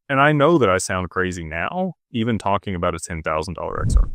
And I know that I sound crazy now, even talking about a $10,000 XR.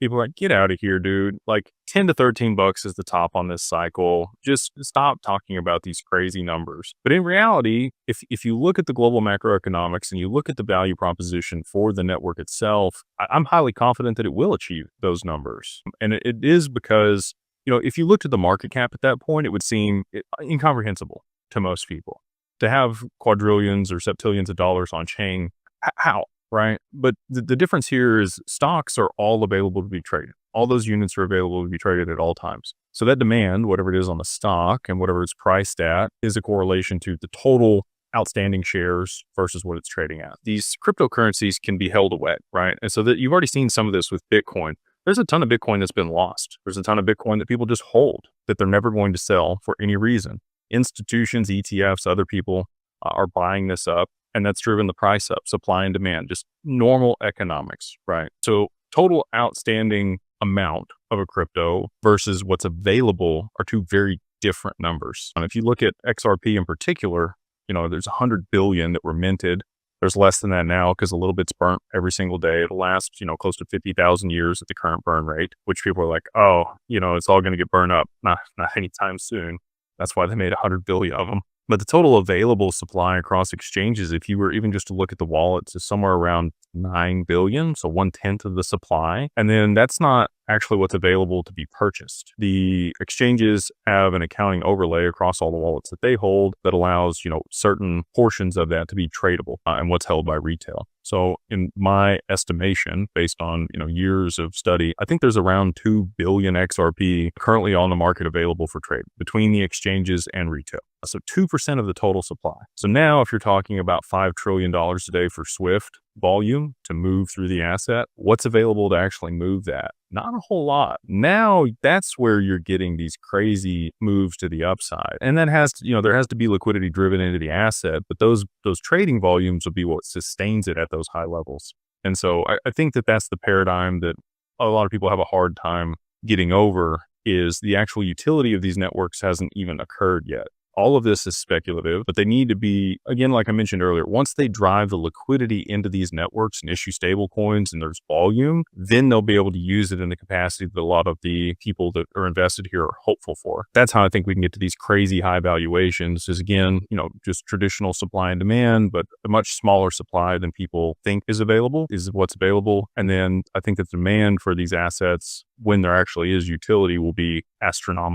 People are like, get out of here, dude. Like 10 to 13 bucks is the top on this cycle. Just stop talking about these crazy numbers. But in reality, if you look at the global macroeconomics and you look at the value proposition for the network itself, I'm highly confident that it will achieve those numbers. And it is because, if you looked at the market cap at that point, it would seem incomprehensible to most people to have quadrillions or septillions of dollars on chain. How? Right. But the difference here is stocks are all available to be traded. All those units are available to be traded at all times. So that demand, whatever it is on the stock and whatever it's priced at, is a correlation to the total outstanding shares versus what it's trading at. These cryptocurrencies can be held away, right? And so that you've already seen some of this with Bitcoin. There's a ton of Bitcoin that's been lost. There's a ton of Bitcoin that people just hold that they're never going to sell for any reason. Institutions, ETFs, other people are buying this up. And that's driven the price up, supply and demand, just normal economics, right? So total outstanding amount of a crypto versus what's available are two very different numbers. And if you look at XRP in particular, there's 100 billion that were minted. There's less than that now because a little bit's burnt every single day. It'll last, close to 50,000 years at the current burn rate, which people are like, oh, it's all going to get burned up. Not anytime soon. That's why they made 100 billion of them. But the total available supply across exchanges, if you were even just to look at the wallets, is somewhere around 9 billion, so 1/10 of the supply. And then that's not actually what's available to be purchased. The exchanges have an accounting overlay across all the wallets that they hold that allows, certain portions of that to be tradable and what's held by retail. So in my estimation, based on, years of study, I think there's around 2 billion XRP currently on the market available for trade between the exchanges and retail. So 2% of the total supply. So now if you're talking about $5 trillion a day for Swift volume to move through the asset, what's available to actually move that? Not a whole lot. Now that's where you're getting these crazy moves to the upside. And that has to, there has to be liquidity driven into the asset, but those trading volumes will be what sustains it at those high levels. And so I think that that's the paradigm that a lot of people have a hard time getting over, is the actual utility of these networks hasn't even occurred yet. All of this is speculative, but they need to be, again, like I mentioned earlier, once they drive the liquidity into these networks and issue stable coins and there's volume, then they'll be able to use it in the capacity that a lot of the people that are invested here are hopeful for. That's how I think we can get to these crazy high valuations, is again, just traditional supply and demand, but a much smaller supply than people think is what's available. And then I think the demand for these assets, when there actually is utility, will be astronomical.